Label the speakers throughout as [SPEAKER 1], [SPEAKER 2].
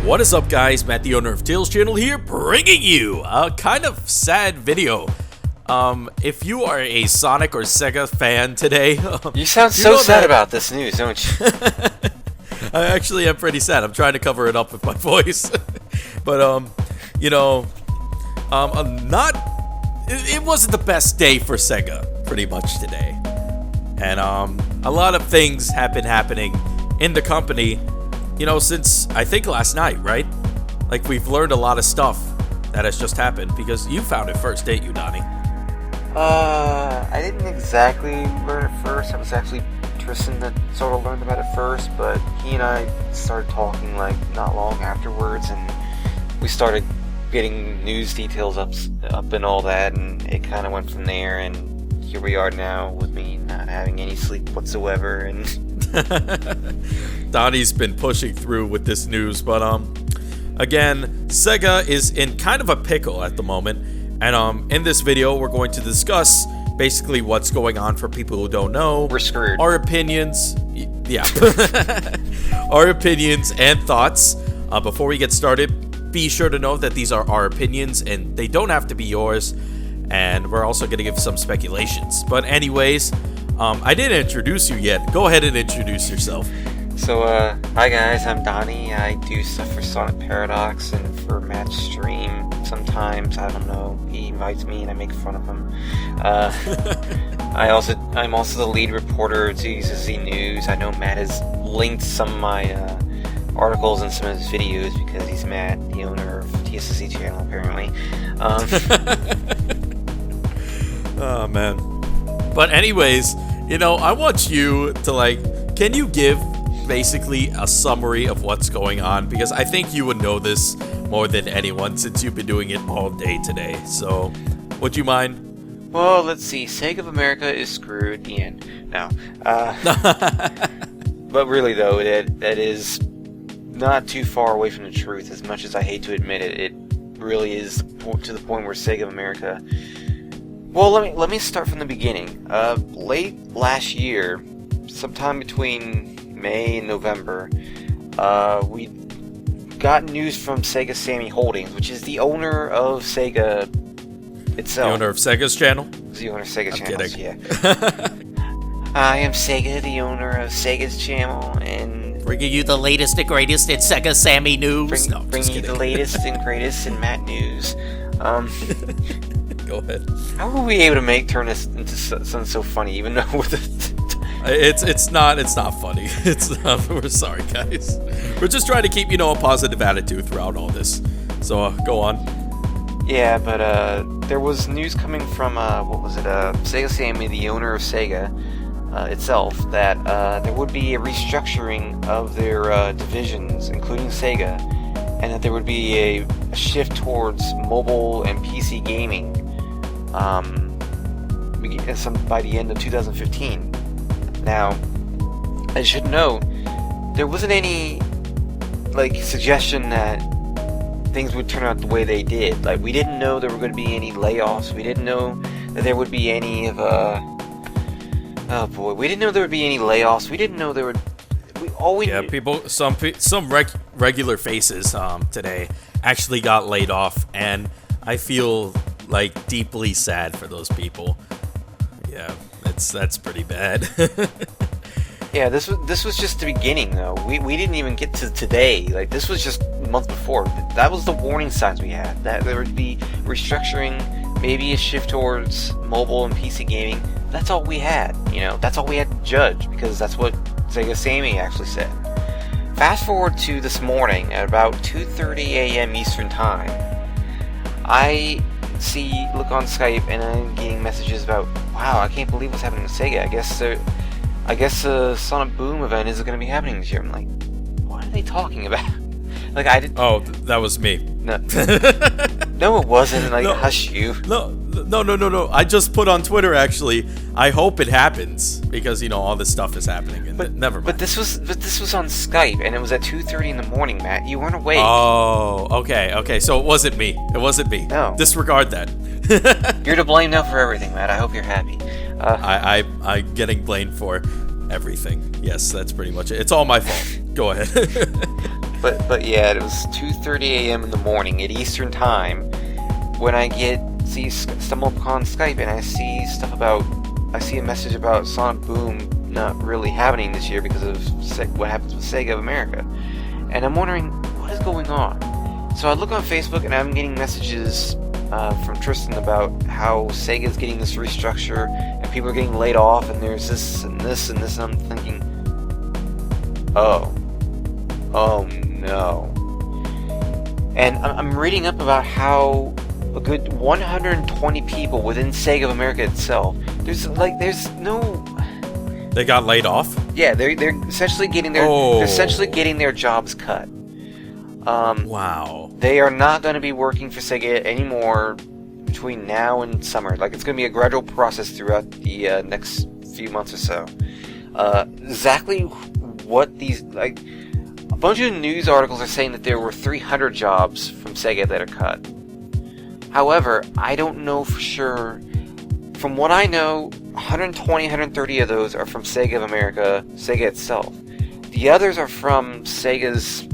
[SPEAKER 1] What is up, guys? Matt, the owner of Tales Channel here, bringing you a kind of sad video. If you are a Sonic or Sega fan today...
[SPEAKER 2] you sound so sad about this news, don't you?
[SPEAKER 1] I actually am pretty sad. I'm trying to cover it up with my voice. But, it wasn't the best day for Sega, pretty much, today. And, a lot of things have been happening in the company, since, I think, last night, right? Like, we've learned a lot of stuff that has just happened, because you found it first, didn't you, Donnie?
[SPEAKER 2] I didn't exactly learn it first. It was actually Tristan that sort of learned about it first, but he and I started talking, not long afterwards, and we started getting news details up and all that, and it kind of went from there, and here we are now with me not having any sleep whatsoever, and...
[SPEAKER 1] Donnie's been pushing through with this news, but again, Sega is in kind of a pickle at the moment, and in this video we're going to discuss basically what's going on for people who don't know.
[SPEAKER 2] We're screwed.
[SPEAKER 1] Our opinions, yeah, our opinions and thoughts. Before we get started, be sure to know that these are our opinions and they don't have to be yours, and we're also going to give some speculations. But anyways, I didn't introduce you yet. Go ahead and introduce yourself.
[SPEAKER 2] So, hi guys, I'm Donnie. I do stuff for Sonic Paradox and for Matt's stream sometimes. I don't know. He invites me and I make fun of him. I'm also the lead reporter to TSSC News. I know Matt has linked some of my articles and some of his videos because he's Matt, the owner of TSSC Channel, apparently.
[SPEAKER 1] Oh, man. But anyways, I want you to, can you give basically a summary of what's going on? Because I think you would know this more than anyone since you've been doing it all day today. So, would you mind?
[SPEAKER 2] Well, let's see. SEGA of America is screwed. The end. No. But really, though, that is not too far away from the truth. As much as I hate to admit it, it really is to the point where SEGA of America... Well, let me start from the beginning. Late last year, sometime between May and November, we got news from Sega Sammy Holdings, which is the owner of Sega itself.
[SPEAKER 1] The owner of Sega's channel?
[SPEAKER 2] The owner of Sega Channels,
[SPEAKER 1] kidding.
[SPEAKER 2] Yeah. I am Sega, the owner of Sega's channel, and...
[SPEAKER 1] bringing you the latest and greatest in Sega Sammy news.
[SPEAKER 2] Bringing you the latest and greatest in Matt news.
[SPEAKER 1] Go ahead.
[SPEAKER 2] How were we able to turn this into something so funny, even though with it...
[SPEAKER 1] It's not funny. It's not. We're sorry, guys. We're just trying to keep a positive attitude throughout all this. So go on.
[SPEAKER 2] Yeah, but there was news coming from Sega Sammy, the owner of Sega itself, that there would be a restructuring of their divisions, including Sega, and that there would be a shift towards mobile and PC gaming by the end of 2015. Now, I should note, there wasn't any, suggestion that things would turn out the way they did. We didn't know there were going to be any layoffs. We didn't know that there would be any of, we didn't know there would be any layoffs. We didn't know there would,
[SPEAKER 1] some regular faces, today actually got laid off, and I feel, deeply sad for those people. Yeah. That's pretty bad.
[SPEAKER 2] Yeah, this was just the beginning, though. We didn't even get to today. This was just a month before. That was the warning signs we had. That there would be restructuring, maybe a shift towards mobile and PC gaming. That's all we had. That's all we had to judge, because that's what Sega Sammy actually said. Fast forward to this morning at about 2:30 a.m. Eastern Time. I look on Skype and I'm getting messages about, wow, I can't believe what's happening to Sega. I guess the Sonic Boom event isn't going to be happening this year. I'm like, what are they talking about?
[SPEAKER 1] Oh, that was me.
[SPEAKER 2] No, no, it wasn't. No. Hush you.
[SPEAKER 1] No. I just put on Twitter, actually, I hope it happens, because all this stuff is happening. And never mind.
[SPEAKER 2] But this was on Skype, and it was at 2:30 in the morning, Matt. You weren't awake.
[SPEAKER 1] Oh, okay. So it wasn't me.
[SPEAKER 2] No.
[SPEAKER 1] Disregard that.
[SPEAKER 2] You're to blame now for everything, Matt. I hope you're happy.
[SPEAKER 1] I'm getting blamed for everything. Yes, that's pretty much it. It's all my fault. Go ahead.
[SPEAKER 2] But yeah, it was 2:30 a.m. in the morning at Eastern Time when I stumble upon Skype and I see a message about Sonic Boom not really happening this year because of what happens with SEGA of America, and I'm wondering what is going on. So I look on Facebook and I'm getting messages from Tristan about how Sega is getting this restructure and people are getting laid off and there's this and this and this, and I'm thinking, oh no. And I'm reading up about how a good 120 people within SEGA of America itself, there's no...
[SPEAKER 1] They got laid off?
[SPEAKER 2] Yeah, they're essentially getting their jobs cut.
[SPEAKER 1] Wow.
[SPEAKER 2] They are not going to be working for SEGA anymore between now and summer. Like, it's going to be a gradual process throughout the next few months or so. Exactly what these... Like, a bunch of news articles are saying that there were 300 jobs from SEGA that are cut. However, I don't know for sure. From what I know, 120, 130 of those are from SEGA of America, SEGA itself. The others are from Sega's,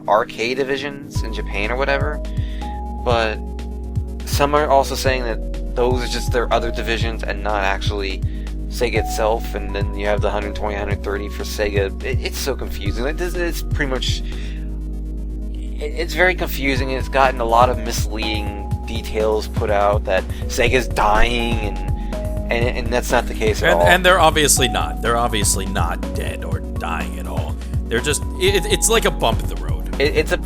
[SPEAKER 2] arcade divisions in Japan or whatever. But some are also saying that those are just their other divisions and not actually SEGA itself. And then you have the 120, 130 for SEGA. It's so confusing. It's pretty much... It's very confusing, and it's gotten a lot of misleading details put out that Sega's dying, and that's not the case at all.
[SPEAKER 1] And they're obviously not. They're obviously not dead or dying at all. They're just... It's like a bump in the road.
[SPEAKER 2] It's a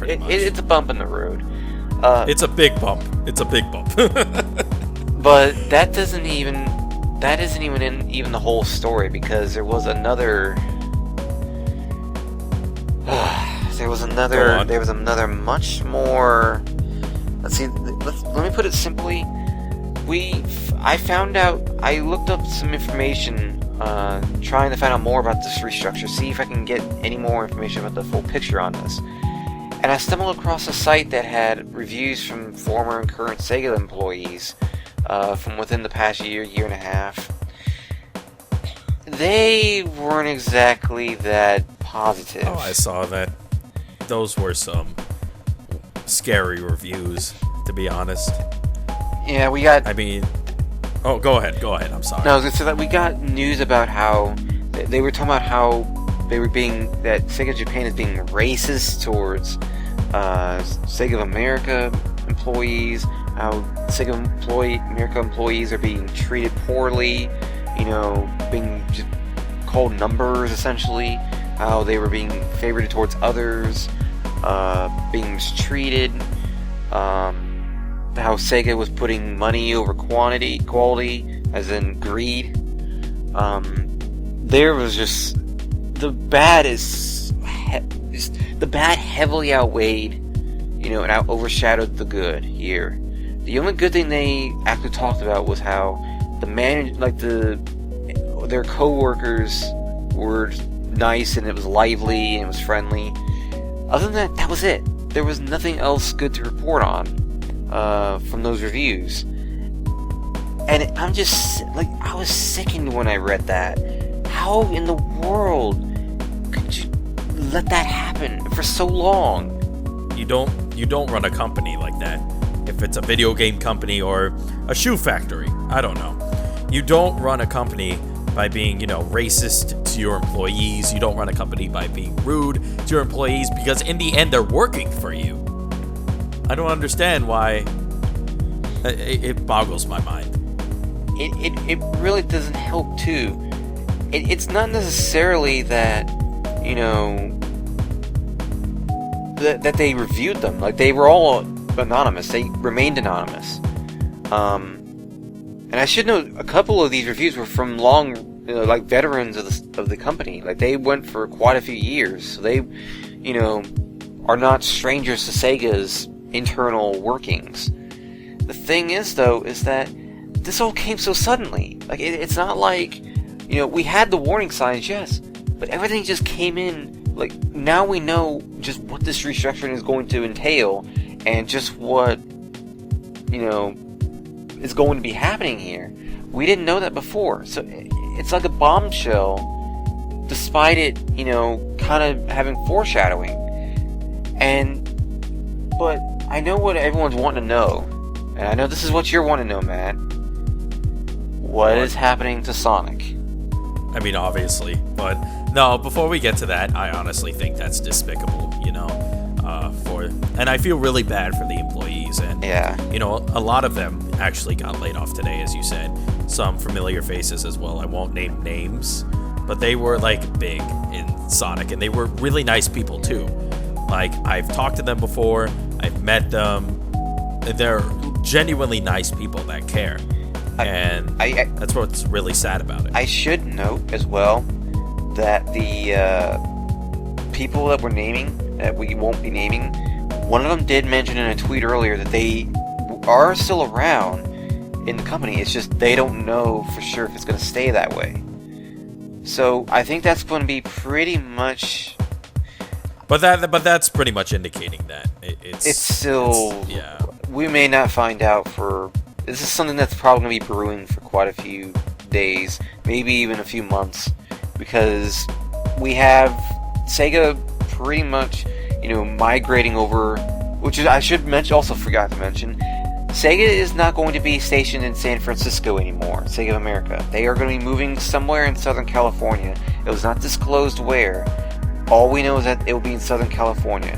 [SPEAKER 2] bump in the road.
[SPEAKER 1] It's a big bump. It's a big bump.
[SPEAKER 2] But that isn't even the whole story, because there was another... There was another much more... Let's see, let me put it simply. I looked up some information, trying to find out more about this restructure, see if I can get any more information about the full picture on this. And I stumbled across a site that had reviews from former and current SEGA employees, from within the past year and a half. They weren't exactly that positive.
[SPEAKER 1] Oh, I saw that. Those were some scary reviews, to be honest.
[SPEAKER 2] Yeah, we got...
[SPEAKER 1] Oh, go ahead, I'm sorry.
[SPEAKER 2] No, I was gonna say that we got news about how... They were talking about how that SEGA Japan is being racist towards SEGA of America employees, how SEGA America employees are being treated poorly, being just called numbers, essentially, how they were being favored towards others, being mistreated, how Sega was putting money over quality, as in greed. There was just the bad heavily outweighed, and overshadowed the good here. The only good thing they actually talked about was how their co-workers were nice, and it was lively, and it was friendly. Other than that was it. There was nothing else good to report on from those reviews. And I'm just, I was sickened when I read that. How in the world could you let that happen for so long?
[SPEAKER 1] You don't run a company like that. If it's a video game company or a shoe factory, I don't know. You don't run a company by being, racist to your employees. You don't run a company by being rude to your employees, because in the end, they're working for you. I don't understand why. It boggles my mind.
[SPEAKER 2] It really doesn't help, too. It's not necessarily that, that they reviewed them. They were all anonymous. They remained anonymous. And I should note, a couple of these reviews were from veterans of the company. They went for quite a few years. So they, are not strangers to Sega's internal workings. The thing is, though, is that this all came so suddenly. It's not like, we had the warning signs, yes, but everything just came in. Now we know just what this restructuring is going to entail, and just what, is going to be happening here. We didn't know that before, so it's like a bombshell, despite it, kind of having foreshadowing. But I know what everyone's wanting to know, and I know this is what you're wanting to know, Matt. What is happening to Sonic?
[SPEAKER 1] I mean, obviously, but no, before we get to that, I honestly think that's despicable, and I feel really bad for the employees, and, a lot of them actually got laid off today, as you said. Some familiar faces as well. I won't name names, but they were, big in Sonic, and they were really nice people, too. I've talked to them before, I've met them, they're genuinely nice people that care. And that's what's really sad about it.
[SPEAKER 2] I should note as well that the people that we're naming, that we won't be naming, one of them did mention in a tweet earlier that they are still around in the company. It's just they don't know for sure if it's going to stay that way. So I think that's going to be pretty much.
[SPEAKER 1] But that's pretty much indicating that it's
[SPEAKER 2] still. We may not find out for. This is something that's probably going to be brewing for quite a few days, maybe even a few months, because we have Sega pretty much, migrating over, which is, I should mention, also forgot to mention, Sega is not going to be stationed in San Francisco anymore, SEGA of America. They are going to be moving somewhere in Southern California. It was not disclosed where. All we know is that it will be in Southern California.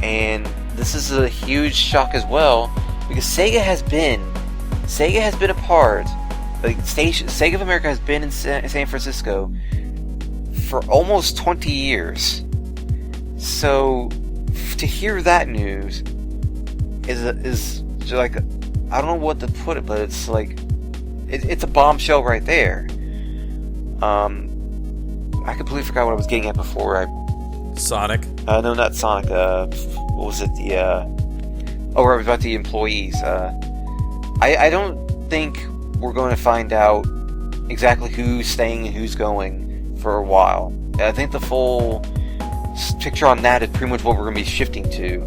[SPEAKER 2] And this is a huge shock as well, because Sega has been a part, SEGA of America has been in San Francisco for almost 20 years. So to hear that news is like, I don't know what to put it, but it's like it's a bombshell right there. I completely forgot what I was getting at before.
[SPEAKER 1] Sonic?
[SPEAKER 2] No, not Sonic. What was it? Right, about the employees. I don't think we're going to find out exactly who's staying and who's going for a while. I think the full picture on that is pretty much what we're going to be shifting to.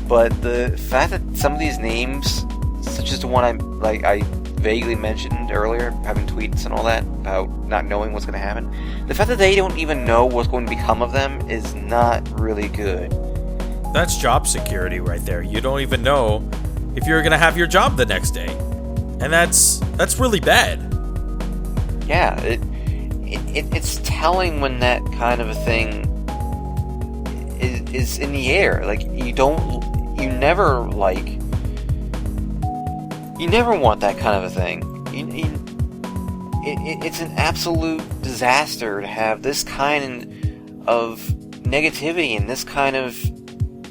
[SPEAKER 2] But the fact that some of these names, such as the one I vaguely mentioned earlier, having tweets and all that about not knowing what's going to happen, the fact that they don't even know what's going to become of them is not really good.
[SPEAKER 1] That's job security right there. You don't even know if you're going to have your job the next day, and that's really bad.
[SPEAKER 2] Yeah, it's telling when that kind of a thing is in the air. You never want that kind of a thing. It's an absolute disaster to have this kind of negativity and this kind of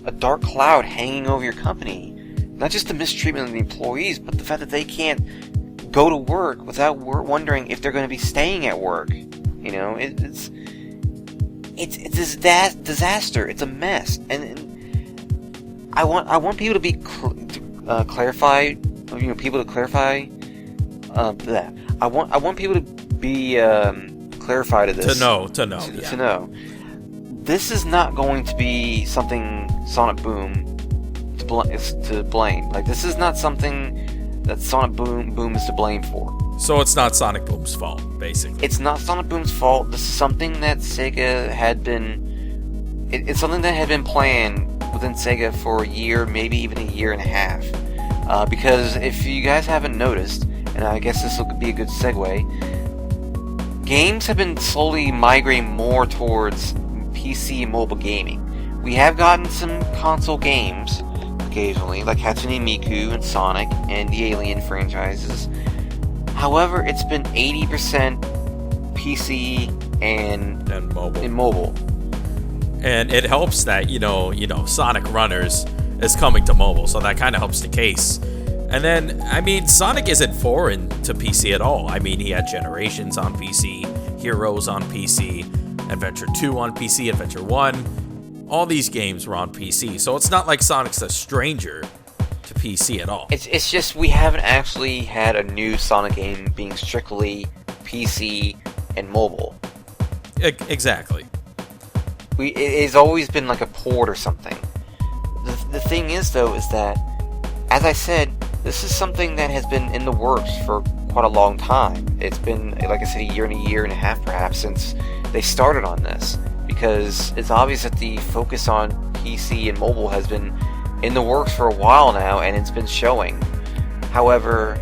[SPEAKER 2] a dark cloud hanging over your company. Not just the mistreatment of the employees, but the fact that they can't go to work without wondering if they're going to be staying at work. It's this disaster. It's a mess, and I want people to be clarified. People to clarify that. I want people to be clarified of this.
[SPEAKER 1] To know.
[SPEAKER 2] To know. This is not going to be something Sonic Boom to blame. This is not something that Sonic Boom is to blame for.
[SPEAKER 1] So it's not Sonic Boom's fault, basically.
[SPEAKER 2] It's not Sonic Boom's fault. This is something that Sega had been. It's something that had been planned within Sega for a year, maybe even a year and a half. Because if you guys haven't noticed, and I guess this will be a good segue, games have been slowly migrating more towards PC and mobile gaming. We have gotten some console games occasionally, like Hatsune Miku and Sonic and the Alien franchises. However, it's been 80% PC and mobile.
[SPEAKER 1] And it helps that Sonic Runners is coming to mobile, so that kind of helps the case. And then, Sonic isn't foreign to PC at all. He had Generations on PC, Heroes on PC, Adventure 2 on PC, Adventure 1. All these games were on PC, so it's not like Sonic's a stranger to PC at all.
[SPEAKER 2] It's just we haven't actually had a new Sonic game being strictly PC and mobile.
[SPEAKER 1] Exactly.
[SPEAKER 2] It's always been like a port or something. The thing is, though, is that, as I said, this is something that has been in the works for quite a long time. It's been, like I said, a year and a half perhaps since they started on this, because it's obvious that the focus on PC and mobile has been in the works for a while now, and it's been showing. However,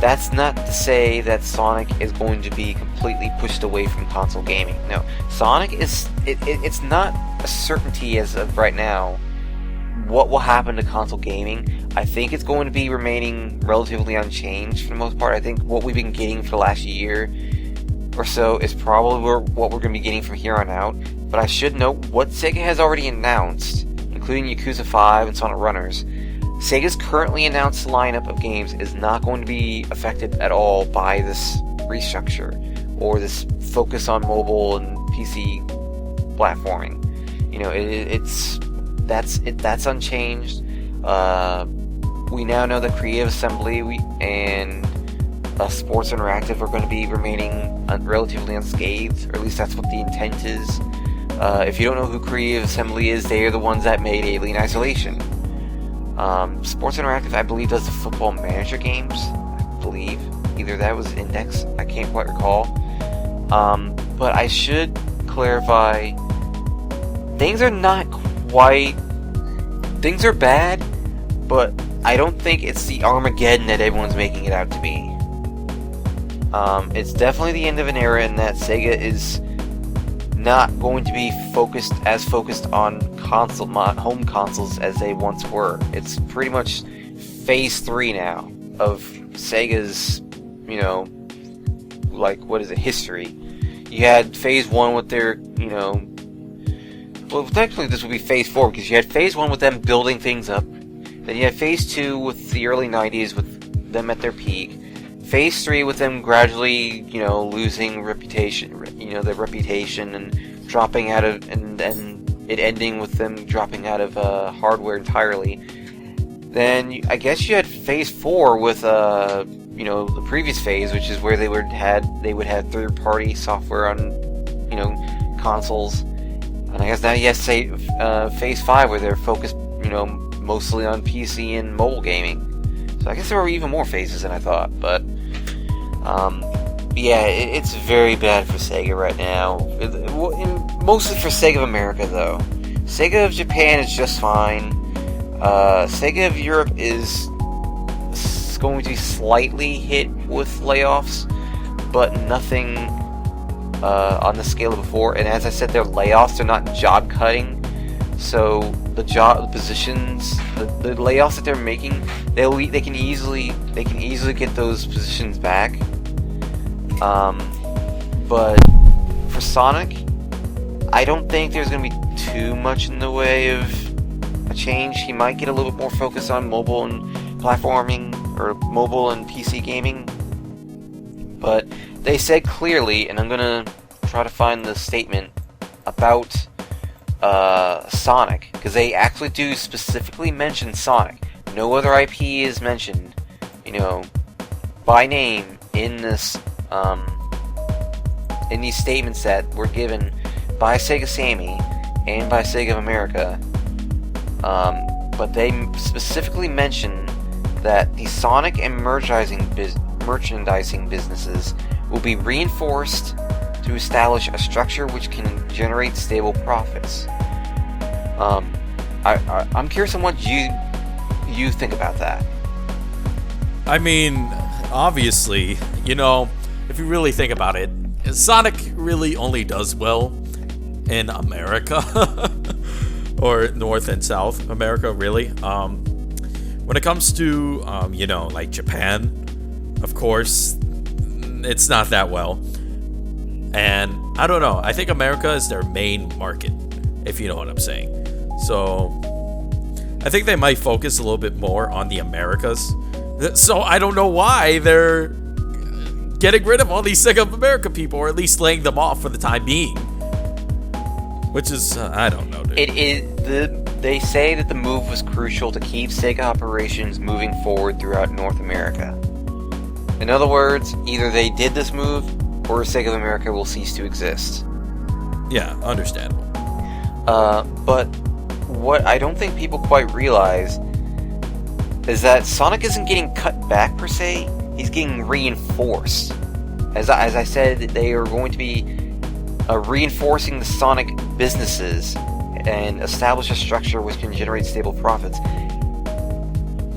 [SPEAKER 2] that's not to say that Sonic is going to be completely pushed away from console gaming. No, Sonic is, it's not a certainty as of right now what will happen to console gaming. I think it's going to be remaining relatively unchanged for the most part. I think what we've been getting for the last year or so is probably what we're going to be getting from here on out. But I should note what Sega has already announced, including Yakuza 5 and Sonic Runners. Sega's currently announced lineup of games is not going to be affected at all by this restructure or this focus on mobile and PC platforming. You know, that's unchanged. We now know that Creative Assembly and Sports Interactive are going to be remaining relatively unscathed, or at least that's what the intent is. If you don't know who Creative Assembly is, they are the ones that made Alien Isolation. Sports Interactive, I believe, does the Football Manager games. I believe either that was Index. I can't quite recall. But I should clarify, things are not quite. Things are bad, but I don't think it's the Armageddon that everyone's making it out to be. It's definitely the end of an era in that Sega is not going to be focused on home consoles as they once were. It's pretty much phase 3 now of Sega's, you know, like, what is it, history. You had phase 1 with their, you know, well, technically this would be phase 4, because you had phase 1 with them building things up, then you had phase 2 with the early 90s with them at their peak, phase 3 with them gradually, you know, losing reputation, you know, their reputation, and dropping out of, and it ending with them dropping out of hardware entirely. Then I guess you had phase 4 with you know, the previous phase, which is where they would have third-party software on, you know, consoles. And I guess now you have to say phase 5, where they're focused, you know, mostly on PC and mobile gaming. So I guess there were even more phases than I thought, but yeah, it's very bad for Sega right now. Mostly for Sega of America, though. Sega of Japan is just fine. Sega of Europe is going to be slightly hit with layoffs, but nothing on the scale of before. And as I said, they're layoffs, they're not job cutting. So the positions, the layoffs that they're making, they can easily get those positions back. But for Sonic, I don't think there's going to be too much in the way of a change. He might get a little bit more focus on mobile and platforming, or mobile and PC gaming. But they said clearly, and I'm going to try to find the statement about Sonic, because they actually do specifically mention Sonic. No other IP is mentioned, you know, by name in this, in these statements that were given by Sega Sammy and by Sega of America. But they specifically mention that the Sonic and merchandising businesses will be reinforced to establish a structure which can generate stable profits. I'm curious on what you think about that.
[SPEAKER 1] I mean, obviously, you know, if you really think about it, Sonic really only does well in America, or North and South America, really. When it comes to, you know, like Japan, of course, it's not that well. And I don't know, I think America is their main market, if you know what I'm saying. So I think they might focus a little bit more on the Americas. So I don't know why they're getting rid of all these Sega of America people, or at least laying them off for the time being. Which is, I don't know, dude.
[SPEAKER 2] They say that the move was crucial to keep Sega operations moving forward throughout North America. In other words, either they did this move, or Sega of America will cease to exist.
[SPEAKER 1] Yeah, understandable.
[SPEAKER 2] But what I don't think people quite realize is that Sonic isn't getting cut back per se. he's getting reinforced. As I said, they are going to be reinforcing the Sonic businesses and establish a structure which can generate stable profits.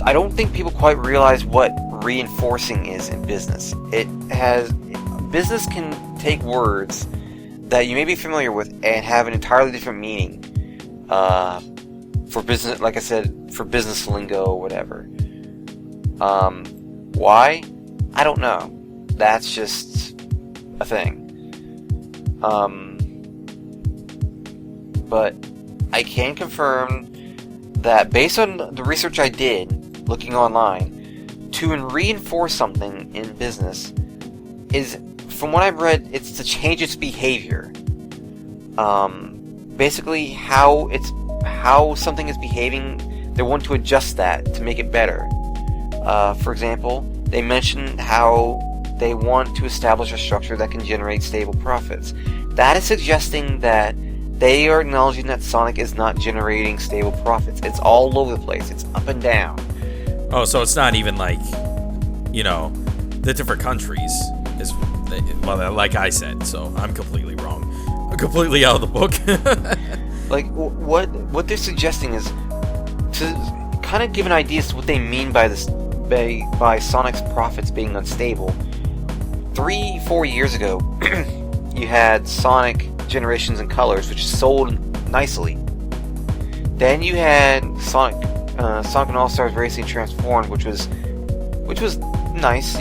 [SPEAKER 2] I don't think people quite realize what reinforcing is in business. Business can take words that you may be familiar with and have an entirely different meaning for business, like I said, for business lingo or whatever. Why? I don't know. That's just a thing. But I can confirm that based on the research I did looking online, to reinforce something in business is, from what I've read, it's to change its behavior. Basically, how something is behaving, they want to adjust that to make it better. For example, they mentioned how they want to establish a structure that can generate stable profits. That is suggesting that they are acknowledging that Sonic is not generating stable profits. It's all over the place. It's up and down.
[SPEAKER 1] Oh, so it's not even like, the different countries is, well, like I said, so I'm completely wrong. I'm completely out of the book.
[SPEAKER 2] Like, what they're suggesting is to kind of give an idea as to what they mean by this, by Sonic's profits being unstable. 3-4 years ago, you had Sonic Generations and Colors, which sold nicely. Then you had Sonic and All-Stars Racing Transformed, which was nice,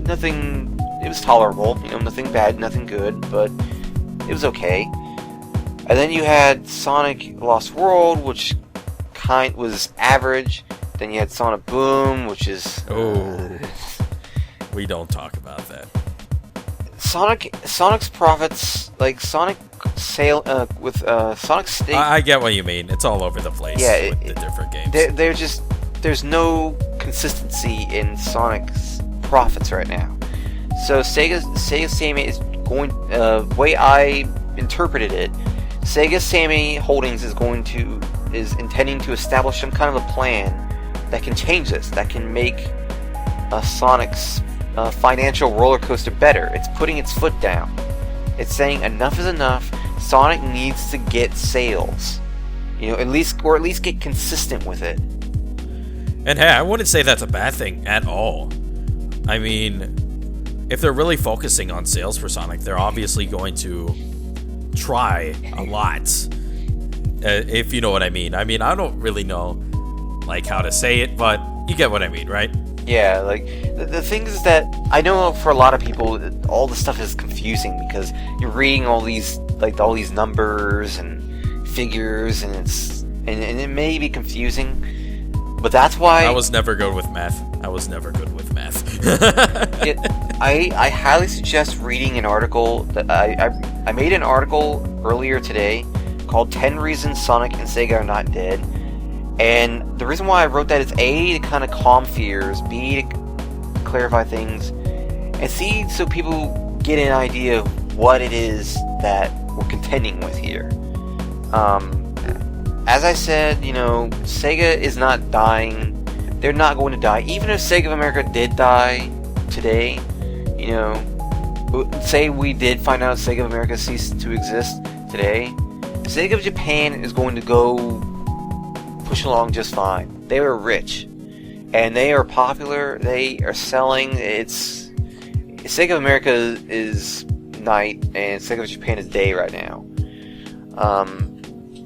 [SPEAKER 2] nothing, it was tolerable, nothing bad, nothing good, but it was okay. And then you had Sonic Lost World, which was average. Then you had Sonic Boom, which is...
[SPEAKER 1] we don't talk about that.
[SPEAKER 2] Sonic's profits, like Sonic sale with Sonic State.
[SPEAKER 1] I get what you mean. It's all over the place.
[SPEAKER 2] Yeah,
[SPEAKER 1] with the different games.
[SPEAKER 2] There's no consistency in Sonic's profits right now. So Sega Sammy is going. Way I interpreted it, Sega Sammy Holdings is intending to establish some kind of a plan that can change this, that can make Sonic's financial roller coaster better. It's putting its foot down. It's saying enough is enough. Sonic needs to get sales, at least get consistent with it.
[SPEAKER 1] And hey, I wouldn't say that's a bad thing at all. I mean, if they're really focusing on sales for Sonic, they're obviously going to try a lot. If you know what I mean. I mean, I don't really know like how to say it, but you get what I mean, right?
[SPEAKER 2] Yeah, like the thing is that I know for a lot of people, all the stuff is confusing because you're reading all these numbers and figures, and it may be confusing, but that's why
[SPEAKER 1] I was never good with math.
[SPEAKER 2] I highly suggest reading an article that I made an article earlier today called 10 Reasons Sonic and Sega Are Not Dead. And the reason why I wrote that is A, to kind of calm fears, B, to clarify things, and C, so people get an idea of what it is that we're contending with here. As I said, Sega is not dying. They're not going to die. Even if SEGA of America did die today, say we did find out SEGA of America ceased to exist today, SEGA of Japan is going to go push along just fine. They are rich, and they are popular. They are selling. SEGA of America is night, and SEGA of Japan is day right now.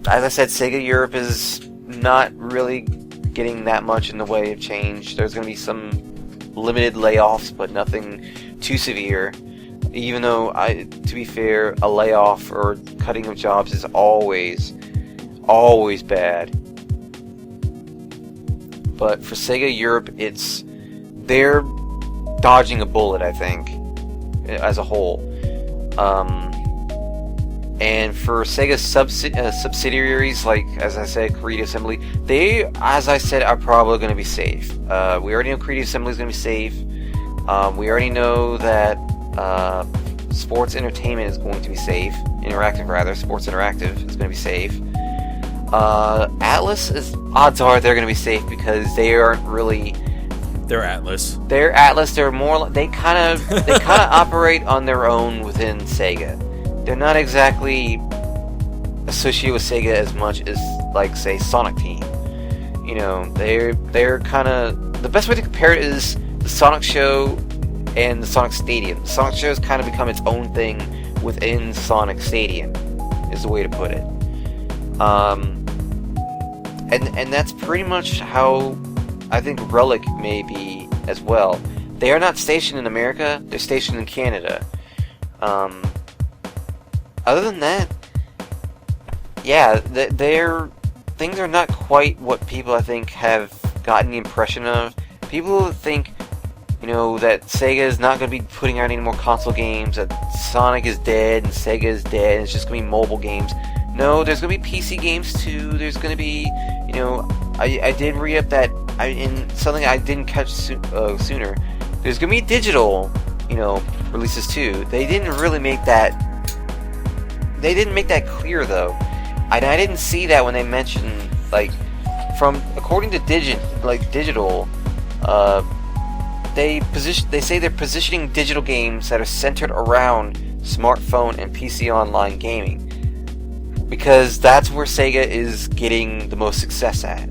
[SPEAKER 2] As I said, SEGA Europe is not really getting that much in the way of change. There's going to be some limited layoffs, but nothing too severe. Even though, to be fair, a layoff or cutting of jobs is always bad. But for Sega Europe, they're dodging a bullet, I think, as a whole. And for Sega's subsidiaries, like, as I said, Creative Assembly, they, as I said, are probably going to be safe. We already know Creative Assembly is going to be safe. We already know that Sports Entertainment is going to be safe. Sports Interactive is going to be safe. Atlas, odds are they're going to be safe because they aren't really
[SPEAKER 1] They're Atlas.
[SPEAKER 2] They're Atlas. They're more. They kind of operate on their own within Sega. They're not exactly associated with Sega as much as, like, say, Sonic Team. You know, they're kind of, the best way to compare it is the Sonic Show and the Sonic Stadium. The Sonic Show has kind of become its own thing within Sonic Stadium, is the way to put it. And that's pretty much how I think Relic may be as well. They are not stationed in America, they're stationed in Canada. Other than that, yeah, their things are not quite what people, I think, have gotten the impression of. People think, you know, that Sega is not going to be putting out any more console games, that Sonic is dead and Sega is dead and it's just going to be mobile games. No, there's going to be PC games too. There's going to be, you know, I did read up that, in something I didn't catch sooner, there's going to be digital, you know, releases too. They didn't really make that clear though. I didn't see that when they mentioned, like, according to digital, they say they're positioning digital games that are centered around smartphone and PC online gaming, because that's where Sega is getting the most success at.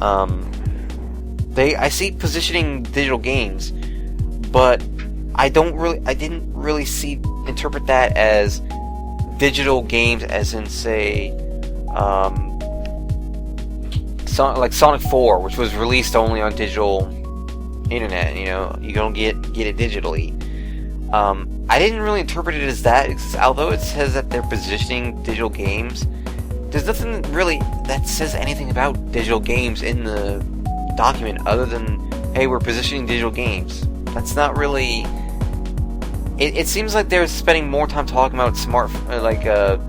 [SPEAKER 2] I see positioning digital games, but I didn't really interpret that as digital games, as in, say, like Sonic 4, which was released only on digital internet. You know, you don't get it digitally. I didn't really interpret it as that, because although it says that they're positioning digital games, there's nothing really that says anything about digital games in the document other than, hey, we're positioning digital games. That's not really. It seems like they're spending more time talking about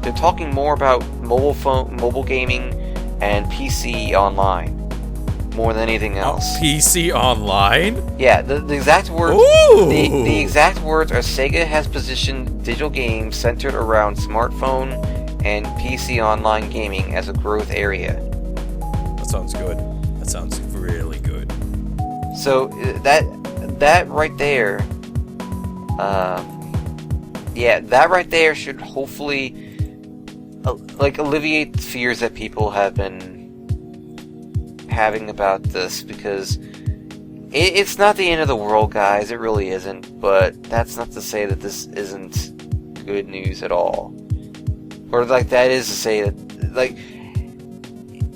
[SPEAKER 2] they're talking more about mobile gaming and PC online more than anything else.
[SPEAKER 1] PC online?
[SPEAKER 2] Yeah, the exact words.
[SPEAKER 1] Ooh!
[SPEAKER 2] The exact words are: Sega has positioned digital games centered around smartphone and PC online gaming as a growth area.
[SPEAKER 1] That sounds good. That sounds really good.
[SPEAKER 2] So that right there. That right there should hopefully alleviate the fears that people have been having about this, because it's not the end of the world, guys. It really isn't. But that's not to say that this isn't good news at all, or that is to say that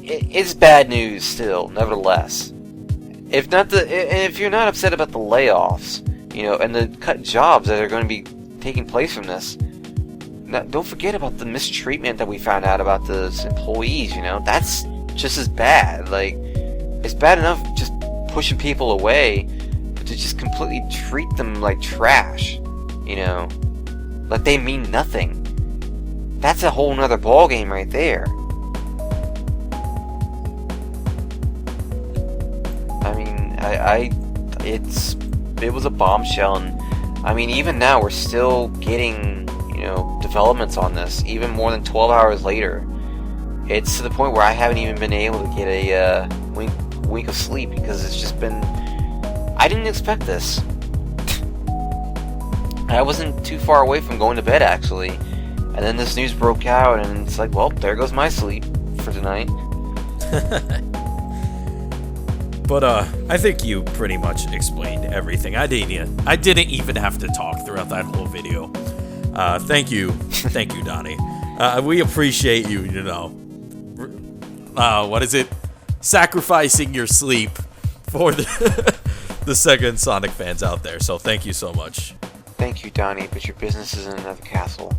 [SPEAKER 2] it's bad news still. Nevertheless, if you're not upset about the layoffs, you know, and the cut jobs that are going to be taking place from this, don't forget about the mistreatment that we found out about those employees. You know, that's just as bad. Like, it's bad enough just pushing people away, but to just completely treat them like trash, you know, like they mean nothing. That's a whole nother ballgame right there. I mean, it was a bombshell, and I mean, even now we're still getting, you know, developments on this, even more than 12 hours later. It's to the point where I haven't even been able to get a wink of sleep, because it's just been, I didn't expect this. I wasn't too far away from going to bed, actually, and then this news broke out, and it's like, well, there goes my sleep for tonight.
[SPEAKER 1] But I think you pretty much explained everything. I didn't even have to talk throughout that whole video. Thank you, Donnie. We appreciate you. You know, what is it? Sacrificing your sleep for the Sega and Sonic fans out there. So thank you so much.
[SPEAKER 2] Thank you, Donnie. But your business is in another castle.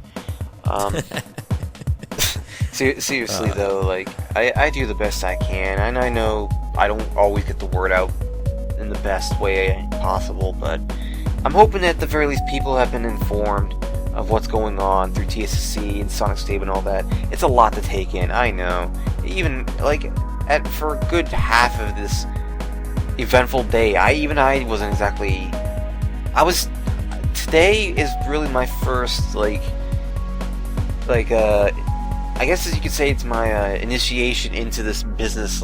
[SPEAKER 2] Seriously though, like, I do the best I can, and I know I don't always get the word out in the best way possible, but I'm hoping that at the very least people have been informed of what's going on through TSSC and Sonic Stadium and all that. It's a lot to take in, I know. Even, like, for a good half of this eventful day, I wasn't exactly... Today is really my first, I guess as you could say, it's my initiation into this business,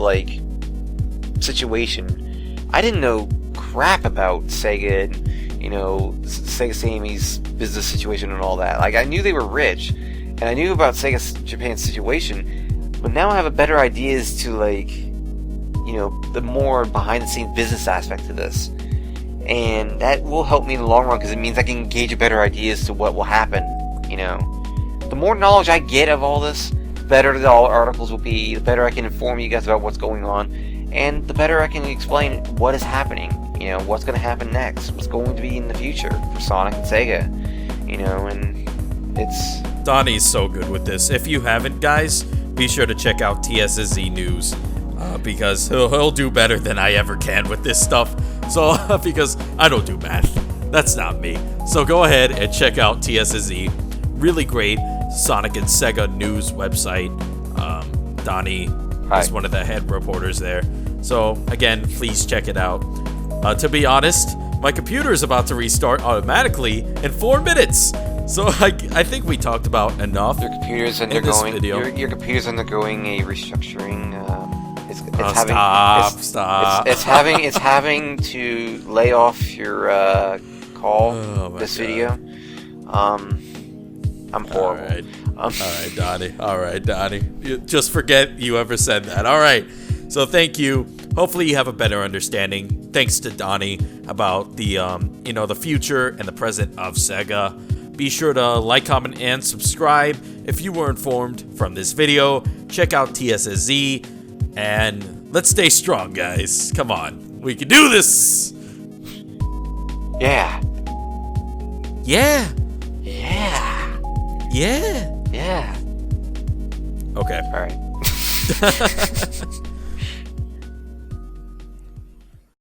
[SPEAKER 2] situation. I didn't know crap about Sega and, you know, Sega Samy's business situation and all that. Like, I knew they were rich, and I knew about Sega Japan's situation, but now I have a better idea as to, like, you know, the more behind-the-scenes business aspect to this. And that will help me in the long run, because it means I can gauge a better idea as to what will happen, you know. The more knowledge I get of all this, the better the articles will be, the better I can inform you guys about what's going on, and the better I can explain what is happening, you know, what's going to happen next, what's going to be in the future for Sonic and Sega, you know, and it's...
[SPEAKER 1] Donnie's so good with this. If you haven't, guys, be sure to check out TSZ News, because he'll do better than I ever can with this stuff. So, because I don't do math. That's not me. So go ahead and check out TSZ. Really great Sonic and Sega news website. Donnie is one of the head reporters there. So, again, please check it out. To be honest, my computer is about to restart automatically in 4 minutes. So I think we talked about enough.
[SPEAKER 2] Your computer's
[SPEAKER 1] undergoing in this video.
[SPEAKER 2] Your computer's undergoing a restructuring. It's having to lay off your call this video. I'm horrible.
[SPEAKER 1] All right, Donnie. Just forget you ever said that. All right. So thank you. Hopefully you have a better understanding. Thanks to Donnie about the the future and the present of Sega. Be sure to like, comment, and subscribe if you were informed from this video. Check out TSZ, and let's stay strong, guys. Come on. We can do this!
[SPEAKER 2] Yeah.
[SPEAKER 1] Yeah.
[SPEAKER 2] Yeah.
[SPEAKER 1] Yeah.
[SPEAKER 2] Yeah.
[SPEAKER 1] Okay.
[SPEAKER 2] All right.